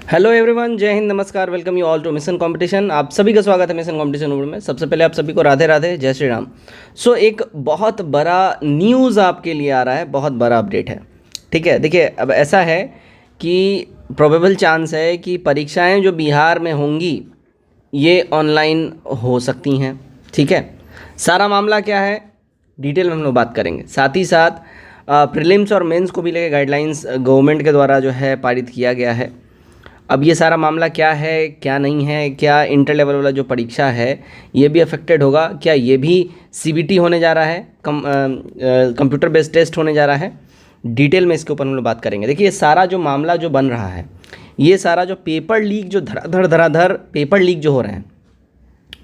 Hello everyone, जय हिंद, नमस्कार, welcome you all to mission competition. आप सभी का स्वागत है मिशन कंपटीशन उम्र में। सबसे पहले आप सभी को राधे राधे, जय श्री राम। एक बहुत बड़ा न्यूज़ आपके लिए आ रहा है, बहुत बड़ा अपडेट है। ठीक है, देखिए अब ऐसा है कि प्रोबेबल चांस है कि परीक्षाएं जो बिहार में होंगी ये ऑनलाइन हो सकती हैं। ठीक है, सारा मामला क्या है डिटेल में हम लोग बात करेंगे। साथ ही साथ प्रीलिम्स और मेंस को भी लेकर गाइडलाइंस गवर्नमेंट के द्वारा जो है पारित किया गया है। अब ये सारा मामला क्या है क्या नहीं है, क्या इंटर लेवल वाला जो परीक्षा है ये भी अफेक्टेड होगा, क्या ये भी सीबीटी होने जा रहा है, कंप्यूटर बेस्ड टेस्ट होने जा रहा है, डिटेल में इसके ऊपर हम लोग बात करेंगे। देखिए ये सारा जो मामला जो बन रहा है, ये सारा जो पेपर लीक जो धड़ाधड़ पेपर लीक जो हो रहे हैं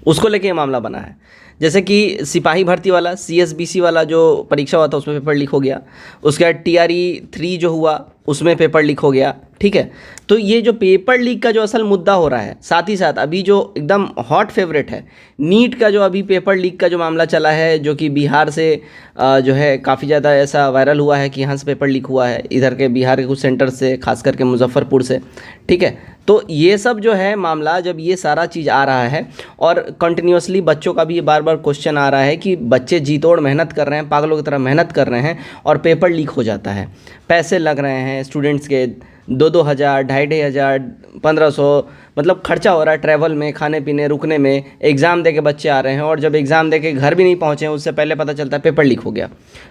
उसको लेके ये मामला बना है। जैसे कि सिपाही भर्ती वाला सीएसबीसी वाला जो परीक्षा हुआ था उसमें पेपर लीक हो गया, उसके बाद टीआरई 3 जो हुआ उसमें पेपर लीक हो गया। ठीक है, तो ये जो पेपर लीक का जो असल मुद्दा हो रहा है, साथ ही साथ अभी जो एकदम हॉट फेवरेट है नीट का जो अभी पेपर लीक का जो मामला चला है, जो कि बिहार से जो है काफ़ी ज़्यादा ऐसा वायरल हुआ है कि यहाँ से पेपर लीक हुआ है, इधर के बिहार के कुछ सेंटर से, खास करके मुजफ्फरपुर से। ठीक है, तो ये सब जो है मामला, जब ये सारा चीज़ आ रहा है और कंटिन्यूसली बच्चों का भी ये बार बार क्वेश्चन आ रहा है कि बच्चे जी तोड़ मेहनत कर रहे हैं, पागलों की तरह मेहनत कर रहे हैं और पेपर लीक हो जाता है, पैसे लग रहे हैं स्टूडेंट्स के 2-2 हज़ार, 2,500, 1,500, मतलब खर्चा हो रहा है ट्रैवल में, खाने पीने, रुकने में। एग्ज़ाम दे के बच्चे आ रहे हैं और जब एग्ज़ाम दे के घर भी नहीं पहुँचे हैं उससे पहले पता चलता है पेपर लीक हो गया।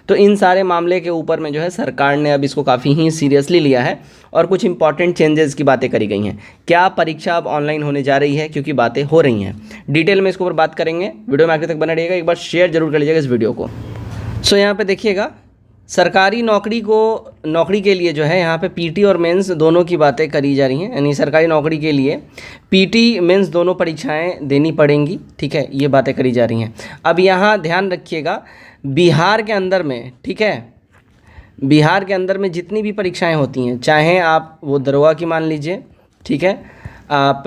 तो इन सारे मामले के ऊपर में जो है सरकार ने अब इसको काफ़ी ही सीरियसली लिया है और कुछ इंपॉर्टेंट चेंजेस की बातें करी गई हैं। क्या परीक्षा अब ऑनलाइन होने जा रही है, क्योंकि बातें हो रही हैं, डिटेल में इसके ऊपर बात करेंगे। वीडियो में आखिर तक बने रहिएगा, एक बार शेयर जरूर कर लीजिएगा इस वीडियो को। यहाँ पे देखिएगा, सरकारी नौकरी के लिए जो है यहाँ पे पीटी और मेंस दोनों की बातें करी जा रही हैं। यानी सरकारी नौकरी के लिए पीटी मेंस दोनों परीक्षाएं देनी पड़ेंगी। ठीक है, ये बातें करी जा रही हैं। अब यहाँ ध्यान रखिएगा, बिहार के अंदर में, ठीक है, बिहार के अंदर में जितनी भी परीक्षाएं होती हैं, चाहे आप वो दरोगा की मान लीजिए, ठीक है, आप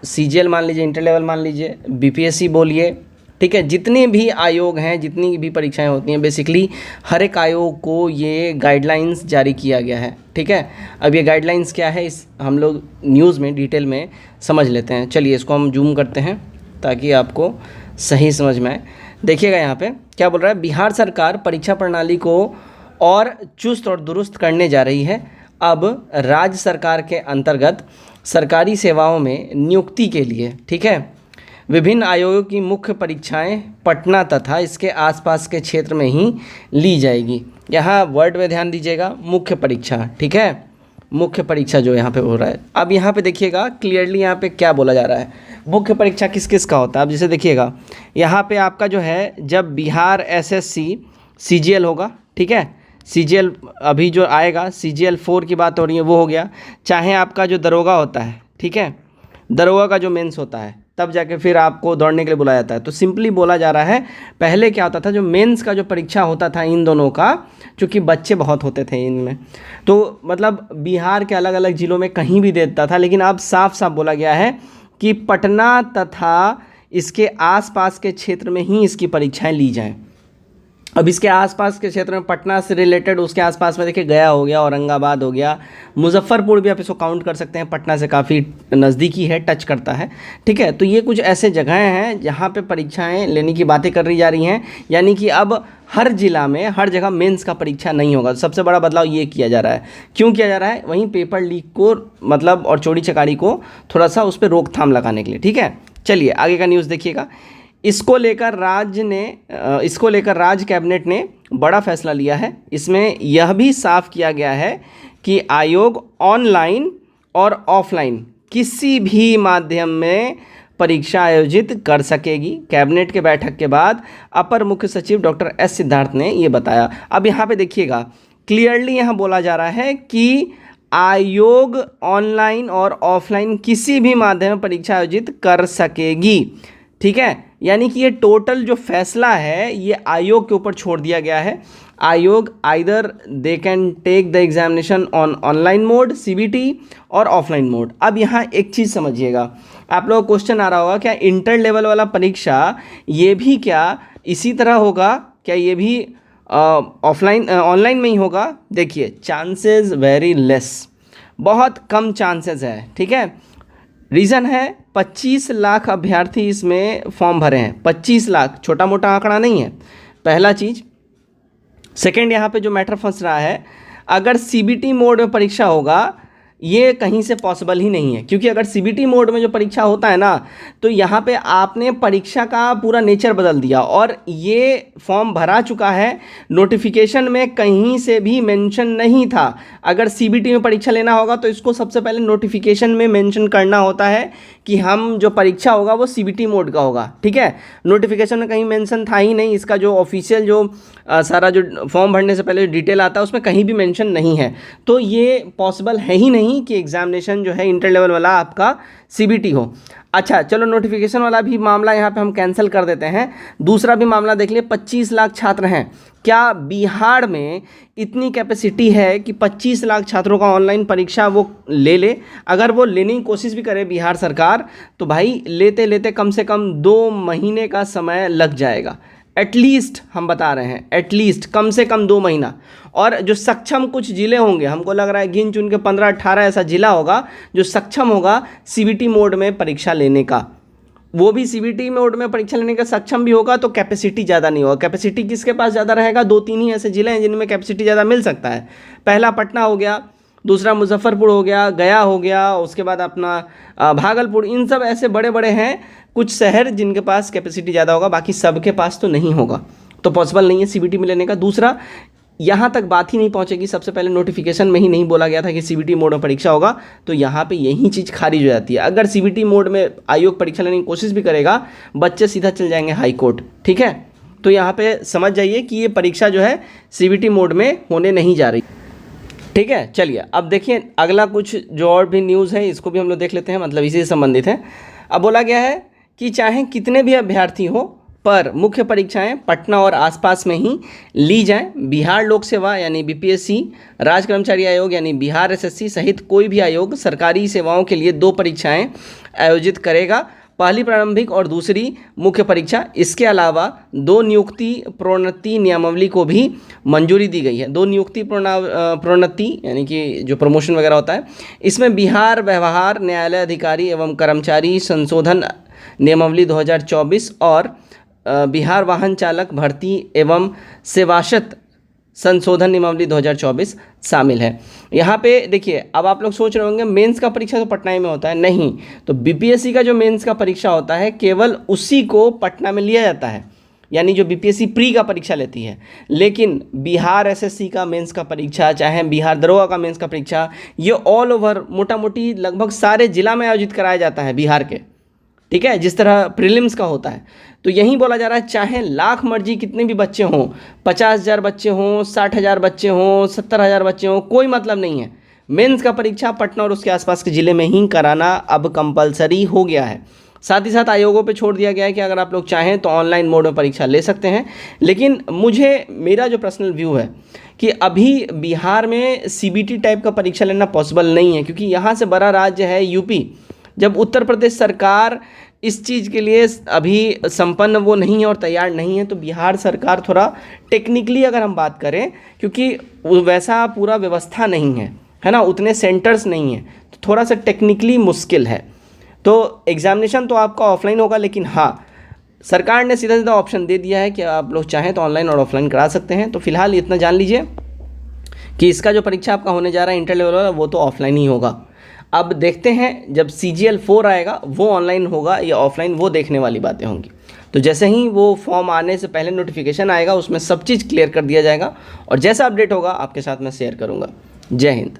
सीजीएल मान लीजिए, इंटर लेवल मान लीजिए, बीपीएससी बोलिए, ठीक है, जितने भी आयोग हैं, जितनी भी परीक्षाएं होती हैं, बेसिकली हर एक आयोग को ये गाइडलाइंस जारी किया गया है। ठीक है, अब ये गाइडलाइंस क्या है इस हम लोग न्यूज़ में डिटेल में समझ लेते हैं। चलिए इसको हम जूम करते हैं ताकि आपको सही समझ में आए। देखिएगा यहाँ पे क्या बोल रहा है, बिहार सरकार परीक्षा प्रणाली को और चुस्त और दुरुस्त करने जा रही है। अब राज्य सरकार के अंतर्गत सरकारी सेवाओं में नियुक्ति के लिए, ठीक है, विभिन्न आयोगों की मुख्य परीक्षाएं पटना तथा इसके आसपास के क्षेत्र में ही ली जाएगी। यहाँ वर्ड में ध्यान दीजिएगा, मुख्य परीक्षा। ठीक है, मुख्य परीक्षा जो यहाँ पे हो रहा है। अब यहाँ पे देखिएगा क्लियरली यहाँ पे क्या बोला जा रहा है, मुख्य परीक्षा किस किस का होता है। अब जैसे देखिएगा यहाँ पे आपका जो है, जब बिहार एसएससी सीजीएल होगा, ठीक है, सीजीएल अभी जो आएगा सीजीएल 4 की बात हो रही है, वो हो गया। चाहे आपका जो दरोगा होता है, ठीक है, दरोगा का जो मेंस होता है, तब जाके फिर आपको दौड़ने के लिए बुलाया जाता है। तो सिंपली बोला जा रहा है, पहले क्या होता था, जो मेंस का जो परीक्षा होता था इन दोनों का, चूँकि बच्चे बहुत होते थे इनमें, तो मतलब बिहार के अलग अलग ज़िलों में कहीं भी देता था, लेकिन अब साफ साफ बोला गया है कि पटना तथा इसके आसपास के क्षेत्र में ही इसकी परीक्षाएं ली जाएं। अब इसके आसपास के क्षेत्र में पटना से रिलेटेड, उसके आसपास में देखिए गया हो गया, औरंगाबाद हो गया, मुजफ्फरपुर भी आप इसको काउंट कर सकते हैं, पटना से काफ़ी नज़दीकी है, टच करता है। ठीक है, तो ये कुछ ऐसे जगहें हैं जहाँ पे परीक्षाएं लेने की बातें कर रही जा रही हैं। यानी कि अब हर जिला में, हर जगह मेंस का परीक्षा नहीं होगा। सबसे बड़ा बदलाव ये किया जा रहा है। क्यों किया जा रहा है? वहीं पेपर लीक को मतलब और चोरी चकारी को थोड़ा सा उस पर रोकथाम लगाने के लिए। ठीक है, चलिए आगे का न्यूज़ देखिएगा। इसको लेकर राज्य कैबिनेट ने बड़ा फैसला लिया है। इसमें यह भी साफ किया गया है कि आयोग ऑनलाइन और ऑफलाइन किसी भी माध्यम में परीक्षा आयोजित कर सकेगी। कैबिनेट के बैठक के बाद अपर मुख्य सचिव डॉक्टर एस सिद्धार्थ ने ये बताया। अब यहाँ पे देखिएगा क्लियरली यहाँ बोला जा रहा है कि आयोग ऑनलाइन और ऑफलाइन किसी भी माध्यम में परीक्षा आयोजित कर सकेगी। ठीक है, यानी कि ये टोटल जो फैसला है ये आयोग के ऊपर छोड़ दिया गया है। आयोग either they can take the examination on online mode CBT और ऑफलाइन मोड। अब यहाँ एक चीज़ समझिएगा, आप लोगों को क्वेश्चन आ रहा होगा, क्या इंटर लेवल वाला परीक्षा ये भी क्या इसी तरह होगा, क्या ये भी ऑनलाइन में ही होगा? देखिए चांसेस वेरी लेस, बहुत कम चांसेस है, ठीक है। रीज़न है 25 लाख अभ्यर्थी इसमें फॉर्म भरे हैं, 25 लाख, छोटा मोटा आंकड़ा नहीं है, पहला चीज़। सेकेंड, यहाँ पे जो मैटर फंस रहा है, अगर सीबीटी मोड में परीक्षा होगा ये कहीं से पॉसिबल ही नहीं है, क्योंकि अगर सीबीटी मोड में जो परीक्षा होता है ना, तो यहाँ पे आपने परीक्षा का पूरा नेचर बदल दिया, और ये फॉर्म भरा चुका है, नोटिफिकेशन में कहीं से भी मेंशन नहीं था। अगर सीबीटी में परीक्षा लेना होगा तो इसको सबसे पहले नोटिफिकेशन में मेंशन करना होता है कि हम जो परीक्षा होगा वो सीबीटी मोड का होगा, ठीक है। नोटिफिकेशन में कहीं मेंशन था ही नहीं, इसका जो ऑफिशियल जो सारा जो फॉर्म भरने से पहले डिटेल आता है उसमें कहीं भी मेंशन नहीं है, तो ये पॉसिबल है ही नहीं कि एग्जामिनेशन जो है इंटर लेवल वाला आपका सीबीटी हो। अच्छा चलो, नोटिफिकेशन वाला भी मामला यहाँ पे हम कैंसिल कर देते हैं। दूसरा भी मामला देख लिए, 25 लाख छात्र हैं, क्या बिहार में इतनी कैपेसिटी है कि 25 लाख छात्रों का ऑनलाइन परीक्षा वो ले? अगर वो लेने की कोशिश भी करे बिहार सरकार, तो भाई लेते लेते कम से कम 2 महीने का समय लग जाएगा, एटलीस्ट हम बता रहे हैं, एटलीस्ट कम से कम 2 महीना। और जो सक्षम कुछ ज़िले होंगे, हमको लग रहा है गिन चुन के 15-18 ऐसा ज़िला होगा जो सक्षम होगा सीबीटी मोड में परीक्षा लेने का, वो भी सीबीटी मोड में परीक्षा लेने का सक्षम भी होगा, तो कैपेसिटी ज़्यादा नहीं होगा। कैपेसिटी किसके पास ज़्यादा रहेगा? 2-3 ही ऐसे ज़िले हैं जिनमें कैपेसिटी ज़्यादा मिल सकता है। पहला पटना हो गया, दूसरा मुजफ्फरपुर हो गया, गया हो गया, उसके बाद अपना भागलपुर, इन सब ऐसे बड़े बड़े हैं कुछ शहर जिनके पास कैपेसिटी ज़्यादा होगा, बाकी सबके पास तो नहीं होगा, तो पॉसिबल नहीं है सीबीटी में लेने का। दूसरा, यहाँ तक बात ही नहीं पहुँचेगी, सबसे पहले नोटिफिकेशन में ही नहीं बोला गया था कि सीबीटी मोड में परीक्षा होगा, तो यहाँ पे यही चीज़ खारिज हो जाती है। अगर सीबीटी मोड में आयोग परीक्षा लेने की कोशिश भी करेगा, बच्चे सीधा चल जाएंगे हाई कोर्ट, ठीक है। तो यहाँ पे समझ जाइए कि ये परीक्षा जो है सीबीटी मोड में होने नहीं जा रही, ठीक है। चलिए अब देखिए अगला कुछ जो और भी न्यूज़ है इसको भी हम लोग देख लेते हैं, मतलब इसी से संबंधित है। अब बोला गया है कि चाहे कितने भी अभ्यर्थी हो, पर मुख्य परीक्षाएं पटना और आसपास में ही ली जाएं। बिहार लोक सेवा यानी बीपीएससी, राज्य कर्मचारी आयोग यानी बिहार एसएससी सहित कोई भी आयोग सरकारी सेवाओं के लिए 2 परीक्षाएं आयोजित करेगा, पहली प्रारंभिक और दूसरी मुख्य परीक्षा। इसके अलावा 2 नियुक्ति प्रोन्नति नियमावली को भी मंजूरी दी गई है। 2 नियुक्ति प्रोन्नति यानी कि जो प्रमोशन वगैरह होता है, इसमें बिहार व्यवहार न्यायालय अधिकारी एवं कर्मचारी संशोधन नियमावली 2024 और बिहार वाहन चालक भर्ती एवं सेवाशत संशोधन नियमावली 2024 शामिल है। यहाँ पे देखिए, अब आप लोग सोच रहे होंगे मेंस का परीक्षा तो पटना ही में होता है, नहीं, तो बीपीएससी का जो मेंस का परीक्षा होता है केवल उसी को पटना में लिया जाता है, यानी जो बीपीएससी प्री का परीक्षा लेती है। लेकिन बिहार एसएससी का मेंस का परीक्षा, चाहे बिहार दरोगा का मेंस का परीक्षा, ये ऑल ओवर मोटा मोटी लगभग सारे जिला में आयोजित कराया जाता है बिहार के, ठीक है, जिस तरह प्रीलिम्स का होता है। तो यही बोला जा रहा है, चाहे लाख मर्जी कितने भी बच्चे हों, 50,000 बच्चे हों, 60,000 बच्चे हों, 70,000 बच्चे हों, कोई मतलब नहीं है, मेंस का परीक्षा पटना और उसके आसपास के ज़िले में ही कराना अब कंपलसरी हो गया है। साथ ही साथ आयोगों पे छोड़ दिया गया है कि अगर आप लोग चाहें तो ऑनलाइन मोड में परीक्षा ले सकते हैं। लेकिन मेरा जो पर्सनल व्यू है कि अभी बिहार में सीबीटी टाइप का परीक्षा लेना पॉसिबल नहीं है, क्योंकि यहाँ से बड़ा राज्य है यूपी। जब उत्तर प्रदेश सरकार इस चीज़ के लिए अभी संपन्न वो नहीं है और तैयार नहीं है, तो बिहार सरकार थोड़ा टेक्निकली अगर हम बात करें, क्योंकि वैसा पूरा व्यवस्था नहीं है ना, उतने सेंटर्स नहीं हैं, तो थोड़ा सा टेक्निकली मुश्किल है। तो एग्ज़ामिनेशन तो आपका ऑफलाइन होगा, लेकिन हाँ, सरकार ने सीधा सीधा ऑप्शन दे दिया है कि आप लोग चाहें तो ऑनलाइन और ऑफलाइन करा सकते हैं। तो फिलहाल इतना जान लीजिए कि इसका जो परीक्षा आपका होने जा रहा है इंटर लेवल वाला, वो तो ऑफलाइन ही होगा। अब देखते हैं जब CGL 4 आएगा वो ऑनलाइन होगा या ऑफलाइन, वो देखने वाली बातें होंगी। तो जैसे ही वो फॉर्म आने से पहले नोटिफिकेशन आएगा, उसमें सब चीज़ क्लियर कर दिया जाएगा, और जैसा अपडेट होगा आपके साथ मैं शेयर करूँगा। जय हिंद।